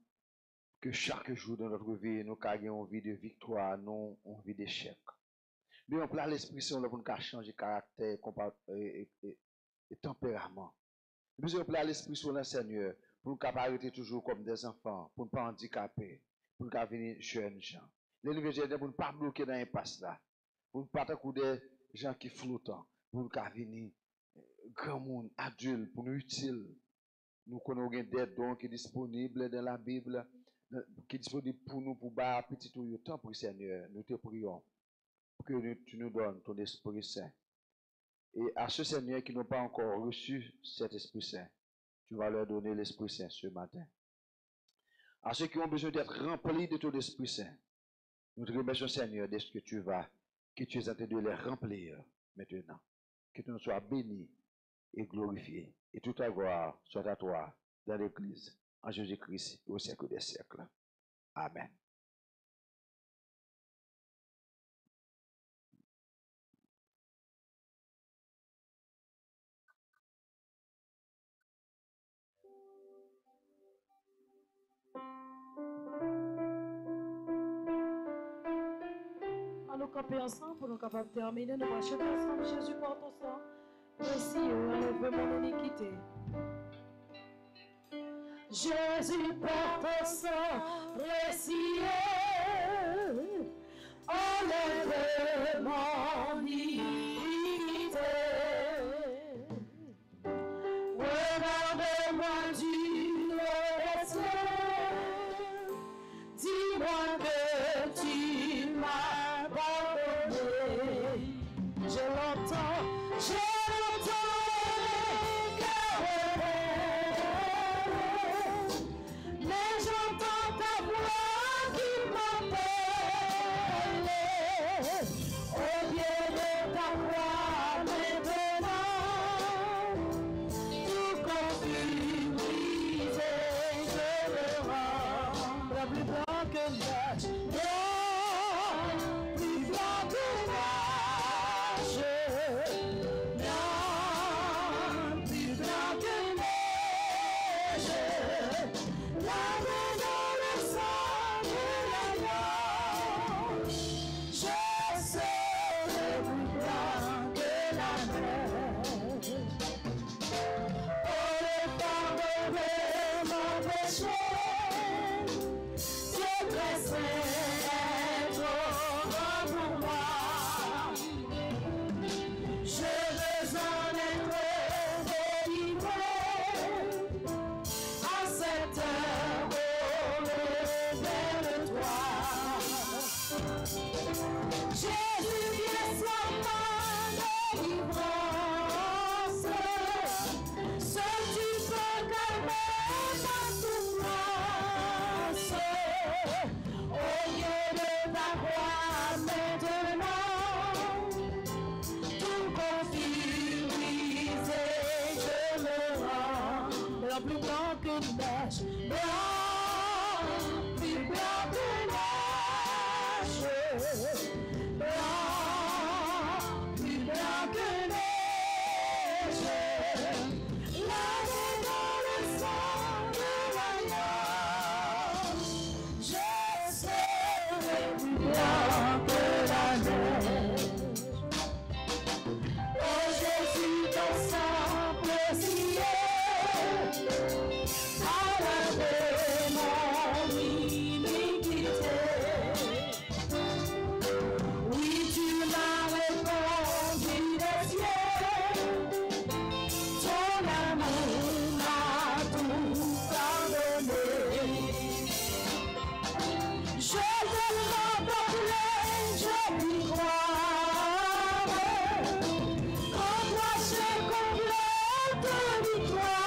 que chaque jour de notre vie, nous ayons une vie de victoire, non une vie d'échec. Nous avons plein l'Esprit Saint pour nous changer de caractère et tempérament. Nous avons plein l'Esprit Saint, Seigneur, pour nous arrêter toujours comme des enfants, pour ne pas handicaper, pour nous venir jeunes gens. L'université pour ne pas bloquer dans l'impasse là, pour ne pas être des gens qui flottent, pour nous venir grand monde, adulte, pour nous utile. Nous connaissons des dons qui sont disponibles dans la Bible, qui est disponible pour nous, pour bas, petit ou temps pour Seigneur. Nous te prions pour que tu nous donnes ton Esprit Saint. Et à ceux Seigneur qui n'ont pas encore reçu cet Esprit Saint, tu vas leur donner l'Esprit Saint ce matin. À ceux qui ont besoin d'être remplis de ton Esprit Saint, nous te remercions Seigneur de ce que tu vas, que tu es en train de les remplir maintenant. Que tu nous sois béni et glorifié. Et toute la gloire soit à toi dans l'Église, en Jésus-Christ, au siècle des siècles. Amen. Nous camper ensemble pour nous capables de terminer. Nous allons chanter ensemble. Jésus porte ton sang. Merci, enlève mon iniquité. Jésus porte ton sang précieux. Enlève mon iniquité. Regarde-moi du respect. Dis-moi que tu m'as pardonné. Je l'entends mais j'entends ta voix qui m'appelle. Au pied de ta croix, maintenant. plus blanc que neige, blanc, plus blanc que neige, blanc, plus blanc que neige, lavé dans le sang de l'agneau, je serai plus blanc que la neige. Oh Jésus, ton sang précieux a lavé mon iniquité. Oui, tu m'as répondu des cieux, ton amour m'a tout pardonné. Je te contemplais, je t'y crois. En toi j'ai comblé de victoire.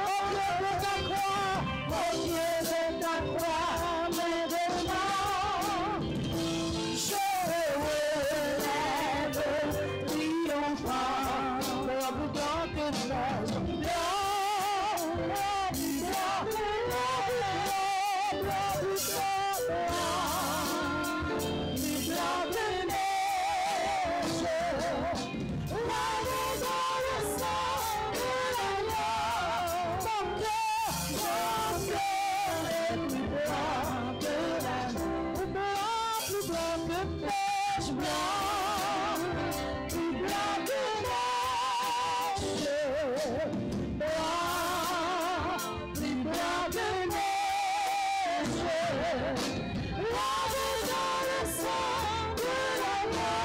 Au pied de ta croix, au pied de ta croix, maintenant, je relève triomphant. Blanc, plus blanc que neige, blanc, blanc, blanc, blanc, plus blanc que neige, lavé dans le sang de l'agneau. Mon cœur est plus blanc que la neige, plus blanc que neige, blanc, plus blanc que neige, blanc, plus blanc que neige, lavé dans le sang de l'agneau.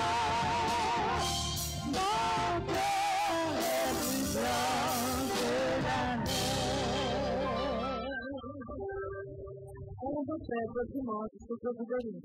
Mon cœur est plus blanc que la neige. On vous fait dimanche, c'est que vous donnez.